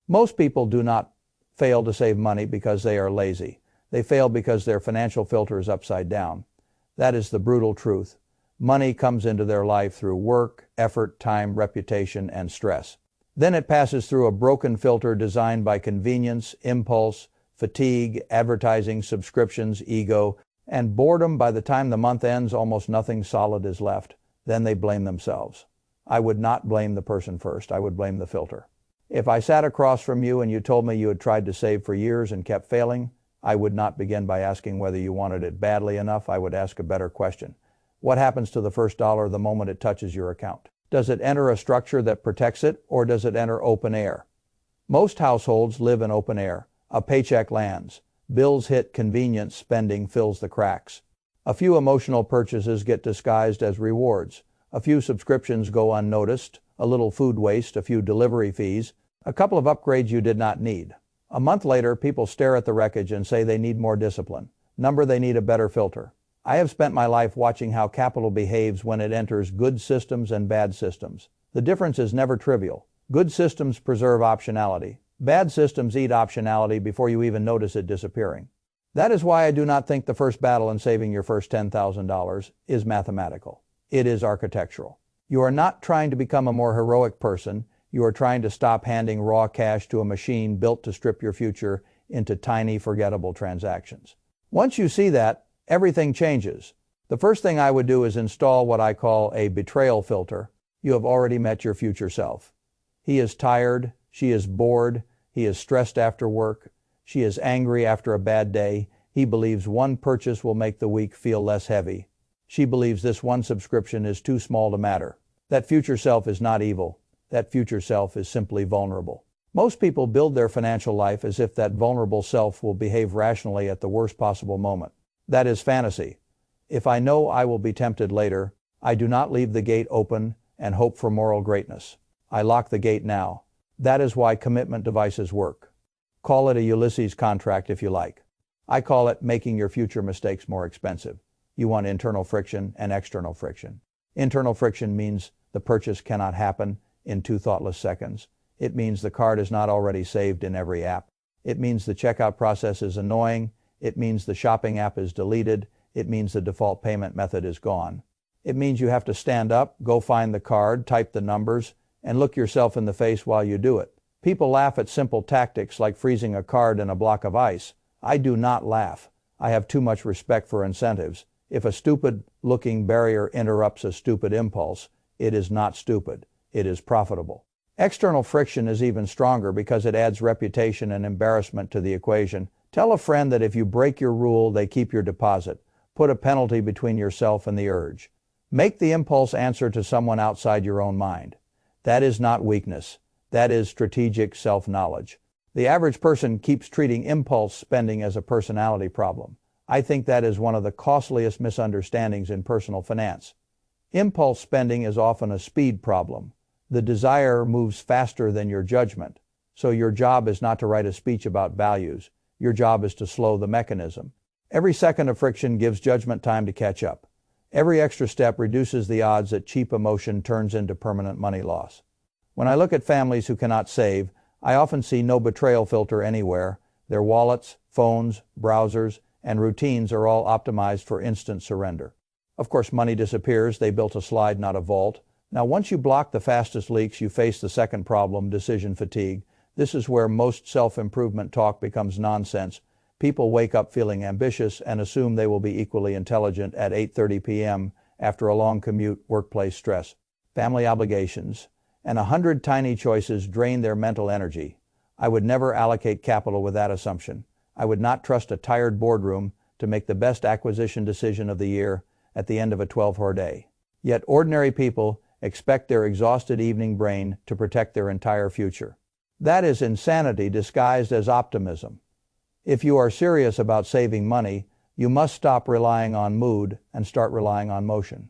Most people do not fail to save money because they are lazy. They fail because their financial filter is upside down. That is the brutal truth. Money comes into their life through work, effort, time, reputation, and stress. Then it passes through a broken filter designed by convenience, impulse, fatigue, advertising, subscriptions, ego, and boredom. By the time the month ends, almost nothing solid is left. Then they blame themselves. I would not blame the person first. I would blame the filter. If I sat across from you and you told me you had tried to save for years and kept failing, I would not begin by asking whether you wanted it badly enough. I would ask a better question. What happens to the first dollar the moment it touches your account? Does it enter a structure that protects it, or does it enter open air? Most households live in open air. A paycheck lands. Bills hit, convenience spending fills the cracks. A few emotional purchases get disguised as rewards. A few subscriptions go unnoticed. A little food waste, a few delivery fees, a couple of upgrades you did not need. A month later, people stare at the wreckage and say they need more discipline. They need a better filter. I have spent my life watching how capital behaves when it enters good systems and bad systems. The difference is never trivial. Good systems preserve optionality. Bad systems eat optionality before you even notice it disappearing. That is why I do not think the first battle in saving your first $10,000 is mathematical. It is architectural. You are not trying to become a more heroic person. You are trying to stop handing raw cash to a machine built to strip your future into tiny, forgettable transactions. Once you see that, everything changes. The first thing I would do is install what I call a betrayal filter. You have already met your future self. He is tired. She is bored. He is stressed after work. She is angry after a bad day. He believes one purchase will make the week feel less heavy. She believes this one subscription is too small to matter. That future self is not evil. That future self is simply vulnerable. Most people build their financial life as if that vulnerable self will behave rationally at the worst possible moment. That is fantasy. If I know I will be tempted later, I do not leave the gate open and hope for moral greatness. I lock the gate now. That is why commitment devices work. Call it a Ulysses contract if you like. I call it making your future mistakes more expensive. You want internal friction and external friction. Internal friction means the purchase cannot happen in 2 thoughtless seconds. It means the card is not already saved in every app. It means the checkout process is annoying. It means the shopping app is deleted. It means the default payment method is gone. It means you have to stand up, go find the card, type the numbers, and look yourself in the face while you do it. People laugh at simple tactics like freezing a card in a block of ice. I do not laugh. I have too much respect for incentives. If a stupid-looking barrier interrupts a stupid impulse, it is not stupid. It is profitable. External friction is even stronger because it adds reputation and embarrassment to the equation. Tell a friend that if you break your rule, they keep your deposit. Put a penalty between yourself and the urge. Make the impulse answer to someone outside your own mind. That is not weakness. That is strategic self-knowledge. The average person keeps treating impulse spending as a personality problem. I think that is one of the costliest misunderstandings in personal finance. Impulse spending is often a speed problem. The desire moves faster than your judgment. So your job is not to write a speech about values. Your job is to slow the mechanism. Every second of friction gives judgment time to catch up. Every extra step reduces the odds that cheap emotion turns into permanent money loss. When I look at families who cannot save, I often see no betrayal filter anywhere. Their wallets, phones, browsers, and routines are all optimized for instant surrender. Of course, money disappears. They built a slide, not a vault. Now, once you block the fastest leaks, you face the second problem, decision fatigue. This is where most self-improvement talk becomes nonsense. People wake up feeling ambitious and assume they will be equally intelligent at 8:30 p.m. after a long commute, workplace stress, family obligations, and 100 tiny choices drain their mental energy. I would never allocate capital with that assumption. I would not trust a tired boardroom to make the best acquisition decision of the year at the end of a 12-hour day. Yet ordinary people expect their exhausted evening brain to protect their entire future. That is insanity disguised as optimism. If you are serious about saving money, you must stop relying on mood and start relying on motion.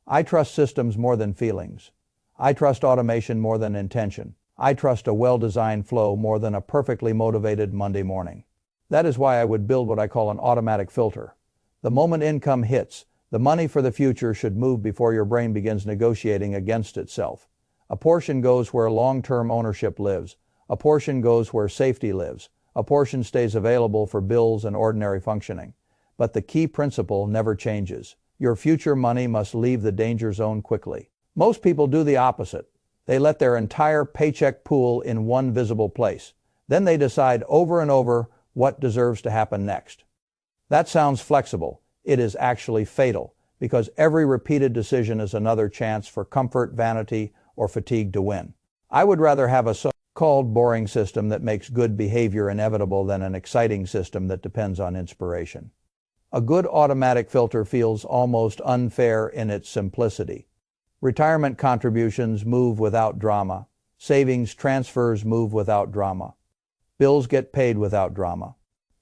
I trust systems more than feelings. I trust automation more than intention. I trust a well-designed flow more than a perfectly motivated Monday morning. That is why I would build what I call an automatic filter. The moment income hits, the money for the future should move before your brain begins negotiating against itself. A portion goes where long-term ownership lives. A portion goes where safety lives. A portion stays available for bills and ordinary functioning. But the key principle never changes. Your future money must leave the danger zone quickly. Most people do the opposite. They let their entire paycheck pool in one visible place. Then they decide over and over what deserves to happen next. That sounds flexible. It is actually fatal, because every repeated decision is another chance for comfort, vanity, or fatigue to win. I would rather have a so-called boring system that makes good behavior inevitable than an exciting system that depends on inspiration. A good automatic filter feels almost unfair in its simplicity. Retirement contributions move without drama. Savings transfers move without drama. Bills get paid without drama.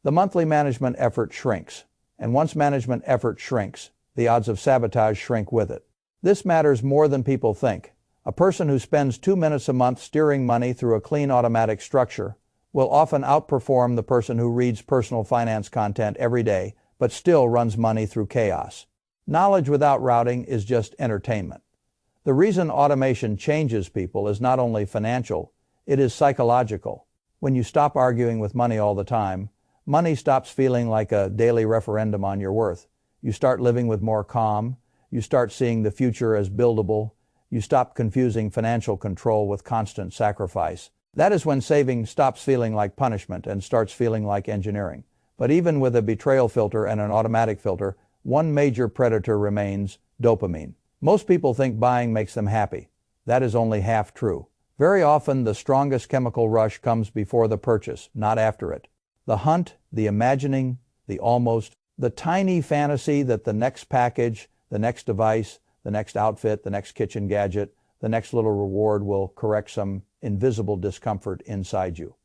The monthly management effort shrinks, and once management effort shrinks, the odds of sabotage shrink with it. This matters more than people think. A person who spends 2 minutes a month steering money through a clean automatic structure will often outperform the person who reads personal finance content every day but still runs money through chaos. Knowledge without routing is just entertainment. The reason automation changes people is not only financial, it is psychological. When you stop arguing with money all the time, money stops feeling like a daily referendum on your worth. You start living with more calm. You start seeing the future as buildable. You stop confusing financial control with constant sacrifice. That is when saving stops feeling like punishment and starts feeling like engineering. But even with a betrayal filter and an automatic filter, one major predator remains: dopamine. Most people think buying makes them happy. That is only half true. Very often, the strongest chemical rush comes before the purchase, not after it. The hunt, the imagining, the almost, the tiny fantasy that the next package, the next device, the next outfit, the next kitchen gadget, the next little reward will correct some invisible discomfort inside you.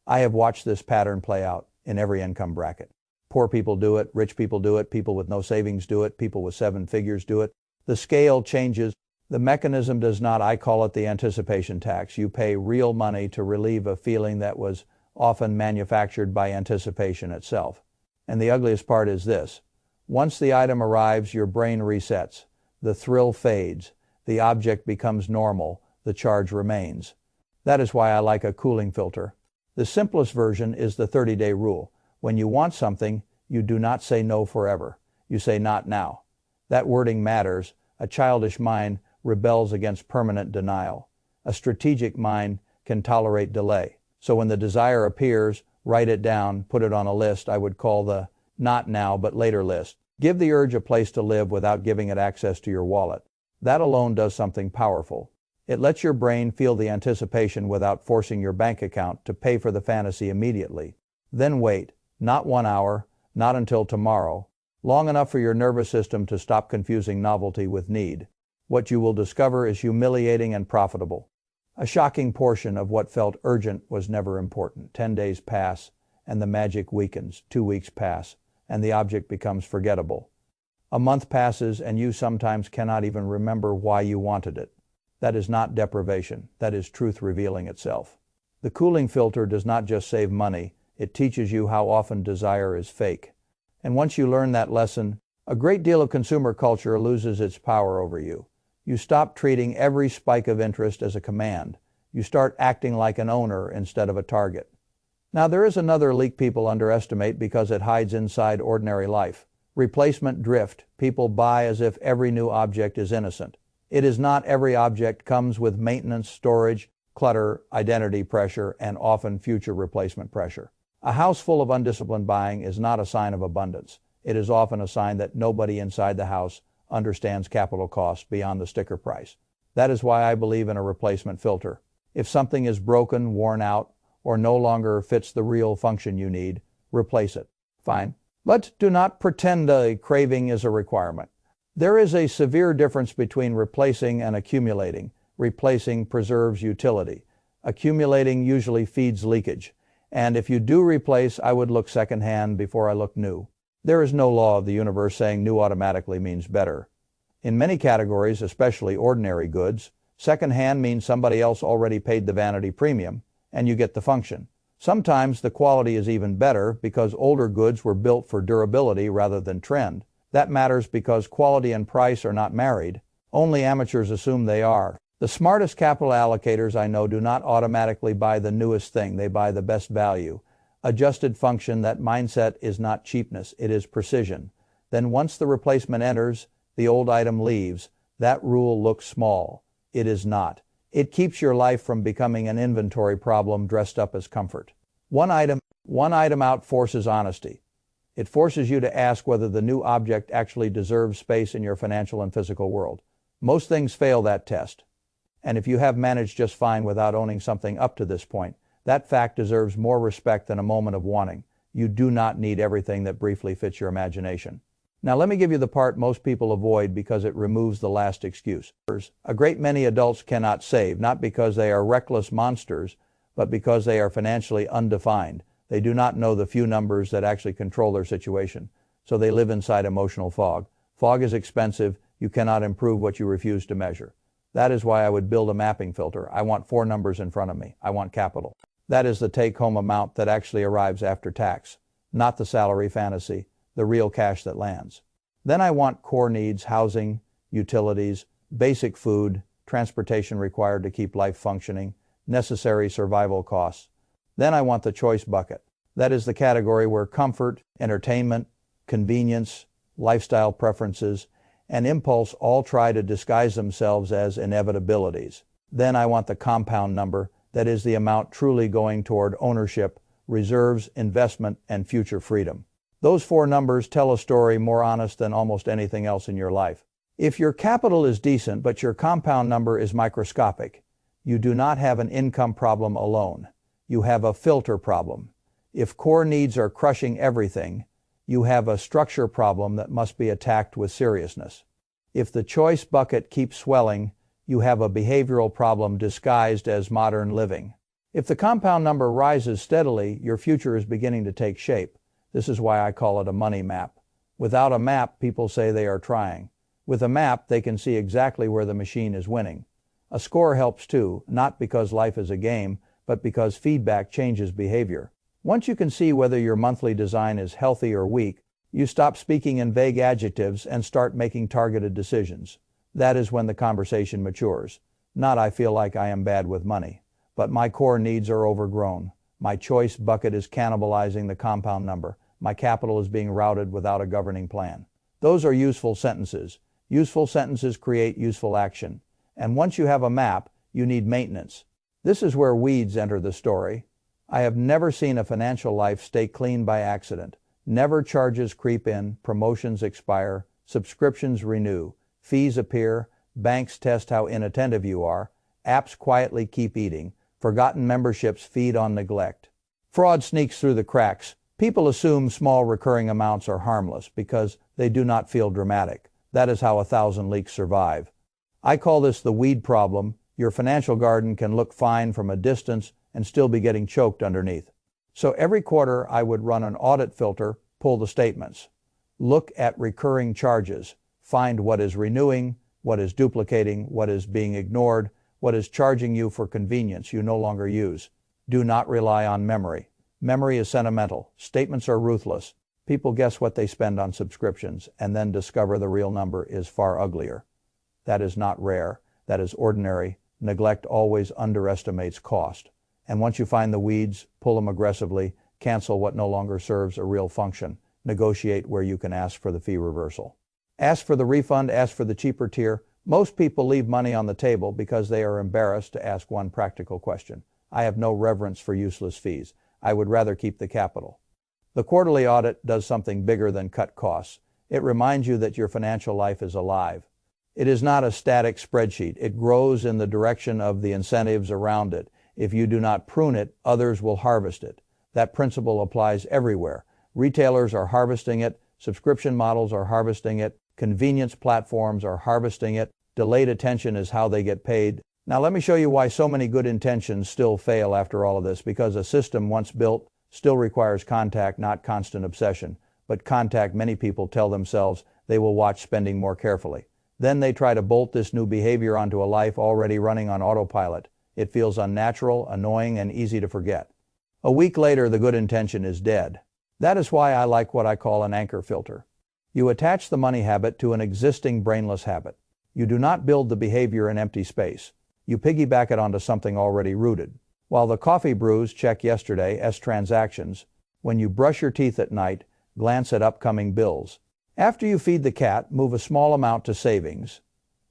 I have watched this pattern play out in every income bracket. Poor people do it, rich people do it, people with no savings do it, people with 7 figures do it. The scale changes. The mechanism does not. I call it the anticipation tax. You pay real money to relieve a feeling that was often manufactured by anticipation itself. And the ugliest part is this: once the item arrives, your brain resets. The thrill fades. The object becomes normal. The charge remains. That is why I like a cooling filter. The simplest version is the 30-day rule. When you want something, you do not say no forever. You say not now. That wording matters. A childish mind rebels against permanent denial. A strategic mind can tolerate delay. So when the desire appears, write it down, put it on a list I would call the not now but later list. Give the urge a place to live without giving it access to your wallet. That alone does something powerful. It lets your brain feel the anticipation without forcing your bank account to pay for the fantasy immediately. Then wait, not 1 hour, not until tomorrow, long enough for your nervous system to stop confusing novelty with need. What you will discover is humiliating and profitable. A shocking portion of what felt urgent was never important. 10 days pass, and the magic weakens. 2 weeks pass, and the object becomes forgettable. A month passes, and you sometimes cannot even remember why you wanted it. That is not deprivation. That is truth revealing itself. The cooling filter does not just save money, it teaches you how often desire is fake. And once you learn that lesson, a great deal of consumer culture loses its power over you. You stop treating every spike of interest as a command. You start acting like an owner instead of a target. Now, there is another leak people underestimate because it hides inside ordinary life. Replacement drift. People buy as if every new object is innocent. It is not. Every object comes with maintenance, storage, clutter, identity pressure, and often future replacement pressure. A house full of undisciplined buying is not a sign of abundance. It is often a sign that nobody inside the house understands capital costs beyond the sticker price. That is why I believe in a replacement filter. If something is broken, worn out, or no longer fits the real function you need, replace it. Fine. But do not pretend a craving is a requirement. There is a severe difference between replacing and accumulating. Replacing preserves utility. Accumulating usually feeds leakage. And if you do replace, I would look secondhand before I look new. There is no law of the universe saying new automatically means better. In many categories, especially ordinary goods, secondhand means somebody else already paid the vanity premium, and you get the function. Sometimes the quality is even better because older goods were built for durability rather than trend. That matters because quality and price are not married. Only amateurs assume they are. The smartest capital allocators I know do not automatically buy the newest thing. They buy the best value. Adjusted function, that mindset is not cheapness, it is precision. Then once the replacement enters, the old item leaves. That rule looks small. It is not. It keeps your life from becoming an inventory problem dressed up as comfort. One item out forces honesty. It forces you to ask whether the new object actually deserves space in your financial and physical world. Most things fail that test. And if you have managed just fine without owning something up to this point, that fact deserves more respect than a moment of wanting. You do not need everything that briefly fits your imagination. Now let me give you the part most people avoid because it removes the last excuse. A great many adults cannot save, not because they are reckless monsters, but because they are financially undefined. They do not know the few numbers that actually control their situation, so they live inside emotional fog. Fog is expensive. You cannot improve what you refuse to measure. That is why I would build a mapping filter. I want 4 numbers in front of me. I want capital. That is the take-home amount that actually arrives after tax, not the salary fantasy, the real cash that lands. Then I want core needs, housing, utilities, basic food, transportation required to keep life functioning, necessary survival costs. Then I want the choice bucket. That is the category where comfort, entertainment, convenience, lifestyle preferences, and impulse all try to disguise themselves as inevitabilities. Then I want the compound number, that is the amount truly going toward ownership, reserves, investment, and future freedom. Those 4 numbers tell a story more honest than almost anything else in your life. If your capital is decent but your compound number is microscopic, you do not have an income problem alone. You have a filter problem. If core needs are crushing everything, you have a structure problem that must be attacked with seriousness. If the choice bucket keeps swelling, you have a behavioral problem disguised as modern living. If the compound number rises steadily, your future is beginning to take shape. This is why I call it a money map. Without a map, people say they are trying. With a map, they can see exactly where the machine is winning. A score helps too, not because life is a game, but because feedback changes behavior. Once you can see whether your monthly design is healthy or weak, you stop speaking in vague adjectives and start making targeted decisions. That is when the conversation matures. Not I feel like I am bad with money, but my core needs are overgrown. My choice bucket is cannibalizing the compound number. My capital is being routed without a governing plan. Those are useful sentences. Useful sentences create useful action. And once you have a map, you need maintenance. This is where weeds enter the story. I have never seen a financial life stay clean by accident. Never charges creep in, promotions expire, subscriptions renew, fees appear, banks test how inattentive you are, apps quietly keep eating, forgotten memberships feed on neglect. Fraud sneaks through the cracks. People assume small recurring amounts are harmless because they do not feel dramatic. That is how 1,000 leaks survive. I call this the weed problem. Your financial garden can look fine from a distance and still be getting choked underneath. So every quarter I would run an audit filter, pull the statements. Look at recurring charges. Find what is renewing, what is duplicating, what is being ignored, what is charging you for convenience you no longer use. Do not rely on memory. Memory is sentimental. Statements are ruthless. People guess what they spend on subscriptions and then discover the real number is far uglier. That is not rare. That is ordinary. Neglect always underestimates cost. And once you find the weeds, pull them aggressively, cancel what no longer serves a real function, negotiate where you can ask for the fee reversal. Ask for the refund, ask for the cheaper tier. Most people leave money on the table because they are embarrassed to ask one practical question. I have no reverence for useless fees. I would rather keep the capital. The quarterly audit does something bigger than cut costs. It reminds you that your financial life is alive. It is not a static spreadsheet. It grows in the direction of the incentives around it. If you do not prune it, others will harvest it. That principle applies everywhere. Retailers are harvesting it. Subscription models are harvesting it. Convenience platforms are harvesting it. Delayed attention is how they get paid. Now let me show you why so many good intentions still fail after all of this, because a system once built still requires contact, not constant obsession. But contact, many people tell themselves they will watch spending more carefully. Then they try to bolt this new behavior onto a life already running on autopilot. It feels unnatural, annoying, and easy to forget. A week later, the good intention is dead. That is why I like what I call an anchor filter. You attach the money habit to an existing brainless habit. You do not build the behavior in empty space. You piggyback it onto something already rooted. While the coffee brews, check yesterday's transactions. When you brush your teeth at night, glance at upcoming bills. After you feed the cat, move a small amount to savings.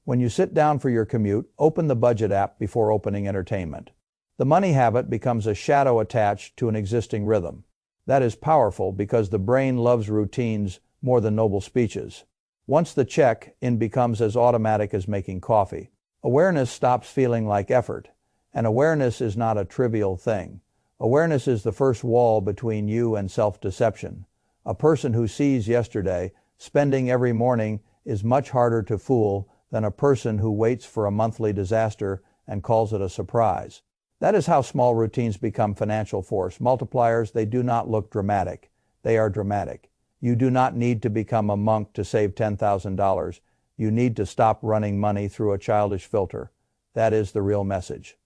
When you sit down for your commute, open the budget app before opening entertainment. The money habit becomes a shadow attached to an existing rhythm. That is powerful because the brain loves routines more than noble speeches. Once the check-in becomes as automatic as making coffee, awareness stops feeling like effort. And awareness is not a trivial thing. Awareness is the first wall between you and self-deception. A person who sees yesterday spending every morning is much harder to fool than a person who waits for a monthly disaster and calls it a surprise. That is how small routines become financial force multipliers. They do not look dramatic. They are dramatic. You do not need to become a monk to save $10,000. You need to stop running money through a childish filter. That is the real message.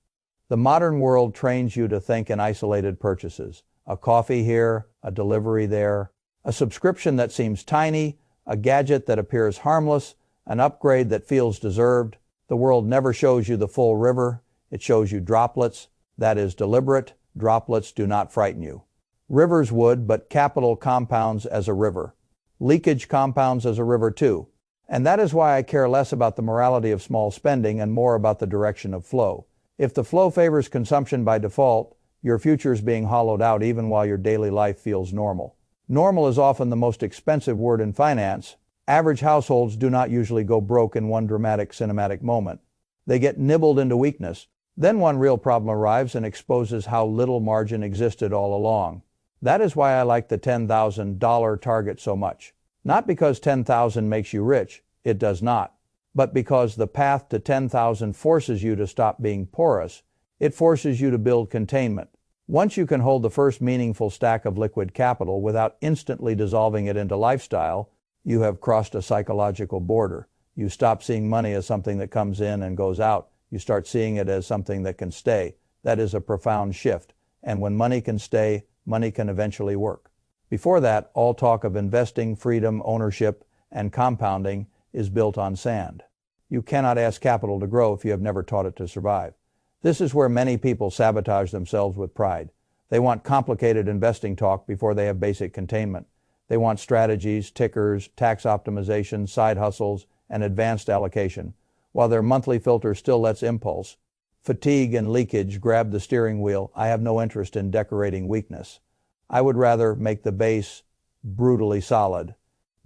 The modern world trains you to think in isolated purchases. A coffee here, a delivery there, a subscription that seems tiny, a gadget that appears harmless, an upgrade that feels deserved. The world never shows you the full river. It shows you droplets. That is deliberate. Droplets do not frighten you. Rivers would, but capital compounds as a river. Leakage compounds as a river too. And that is why I care less about the morality of small spending and more about the direction of flow. If the flow favors consumption by default, your future is being hollowed out even while your daily life feels normal. Normal is often the most expensive word in finance. Average households do not usually go broke in one dramatic cinematic moment. They get nibbled into weakness. Then one real problem arrives and exposes how little margin existed all along. That is why I like the $10,000 target so much. Not because 10,000 makes you rich, it does not, but because the path to 10,000 forces you to stop being porous. It forces you to build containment. Once you can hold the first meaningful stack of liquid capital without instantly dissolving it into lifestyle, you have crossed a psychological border. You stop seeing money as something that comes in and goes out. You start seeing it as something that can stay. That is a profound shift. And when money can stay, money can eventually work. Before that, all talk of investing, freedom, ownership, and compounding is built on sand. You cannot ask capital to grow if you have never taught it to survive. This is where many people sabotage themselves with pride. They want complicated investing talk before they have basic containment. They want strategies, tickers, tax optimization, side hustles, and advanced allocation, while their monthly filter still lets impulse, fatigue, and leakage grab the steering wheel. I have no interest in decorating weakness. I would rather make the base brutally solid.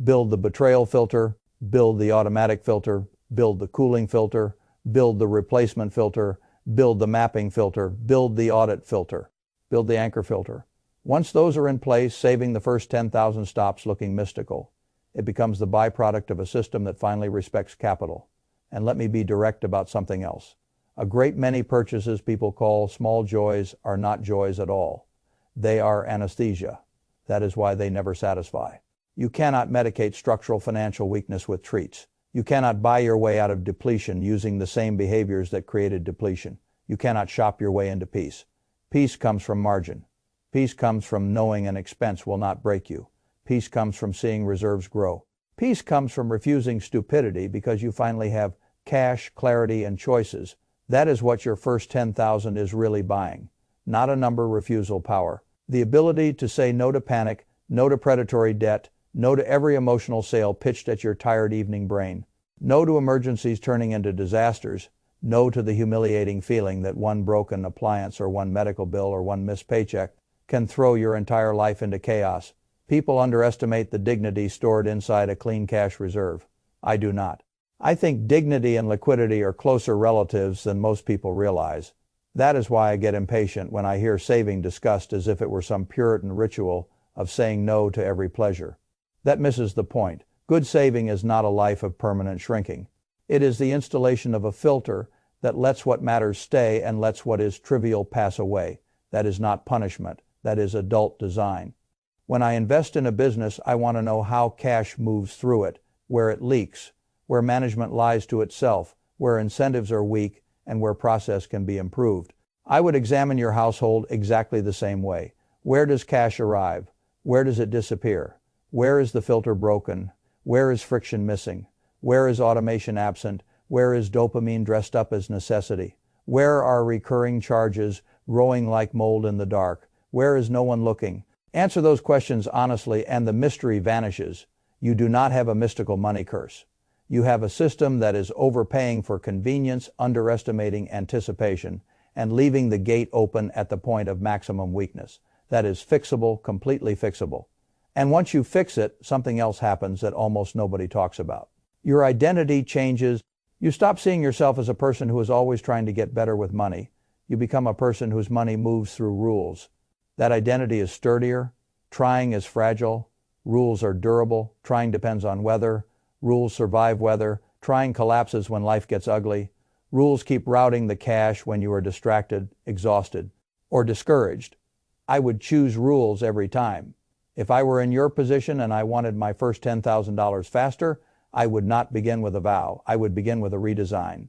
Build the betrayal filter, build the automatic filter, build the cooling filter, build the replacement filter, build the mapping filter, build the audit filter, build the anchor filter. Once those are in place, saving the first 10,000 stops looking mystical. It becomes the byproduct of a system that finally respects capital. And let me be direct about something else. A great many purchases people call small joys are not joys at all. They are anesthesia. That is why they never satisfy. You cannot medicate structural financial weakness with treats. You cannot buy your way out of depletion using the same behaviors that created depletion. You cannot shop your way into peace. Peace comes from margin. Peace comes from knowing an expense will not break you. Peace comes from seeing reserves grow. Peace comes from refusing stupidity because you finally have cash, clarity, and choices. That is what your first 10,000 is really buying. Not a number, refusal power. The ability to say no to panic, no to predatory debt, no to every emotional sale pitched at your tired evening brain. No to emergencies turning into disasters. No to the humiliating feeling that one broken appliance or one medical bill or one missed paycheck can throw your entire life into chaos. People underestimate the dignity stored inside a clean cash reserve. I do not. I think dignity and liquidity are closer relatives than most people realize. That is why I get impatient when I hear saving discussed as if it were some Puritan ritual of saying no to every pleasure. That misses the point. Good saving is not a life of permanent shrinking. It is the installation of a filter that lets what matters stay and lets what is trivial pass away. That is not punishment. That is adult design. When I invest in a business, I want to know how cash moves through it, where it leaks, where management lies to itself, where incentives are weak, and where process can be improved. I would examine your household exactly the same way. Where does cash arrive? Where does it disappear? Where is the filter broken? Where is friction missing? Where is automation absent? Where is dopamine dressed up as necessity? Where are recurring charges growing like mold in the dark? Where is no one looking? Answer those questions honestly and the mystery vanishes. You do not have a mystical money curse. You have a system that is overpaying for convenience, underestimating anticipation, and leaving the gate open at the point of maximum weakness. That is fixable, completely fixable. And once you fix it, something else happens that almost nobody talks about. Your identity changes. You stop seeing yourself as a person who is always trying to get better with money. You become a person whose money moves through rules. That identity is sturdier. Trying is fragile. Rules are durable. Trying depends on weather. Rules survive weather. Trying collapses when life gets ugly. Rules keep routing the cash when you are distracted, exhausted, or discouraged. I would choose rules every time. If I were in your position and I wanted my first $10,000 faster, I would not begin with a vow. I would begin with a redesign.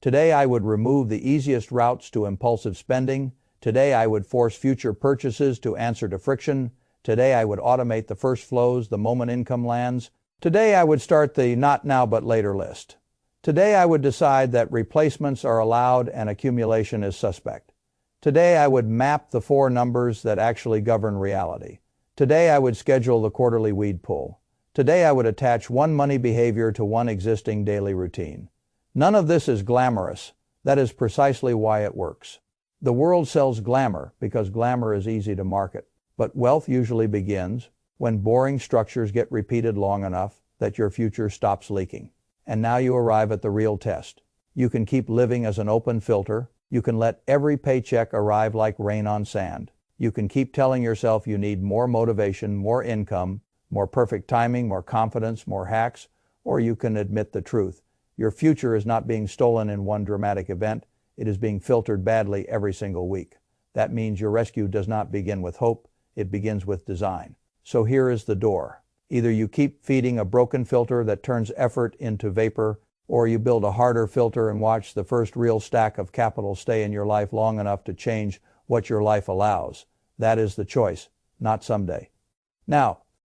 Today I would remove the easiest routes to impulsive spending. Today I would force future purchases to answer to friction. Today I would automate the first flows the moment income lands. Today I would start the not now but later list. Today I would decide that replacements are allowed and accumulation is suspect. Today I would map the 4 numbers that actually govern reality. Today I would schedule the quarterly weed pull. Today I would attach one money behavior to one existing daily routine. None of this is glamorous. That is precisely why it works. The world sells glamour because glamour is easy to market. But wealth usually begins when boring structures get repeated long enough that your future stops leaking. And now you arrive at the real test. You can keep living as an open filter. You can let every paycheck arrive like rain on sand. You can keep telling yourself you need more motivation, more income, more perfect timing, more confidence, more hacks, or you can admit the truth. Your future is not being stolen in one dramatic event. It is being filtered badly every single week. That means your rescue does not begin with hope. It begins with design. So here is the door. Either you keep feeding a broken filter that turns effort into vapor, or you build a harder filter and watch the first real stack of capital stay in your life long enough to change what your life allows. That is the choice, not someday. Now,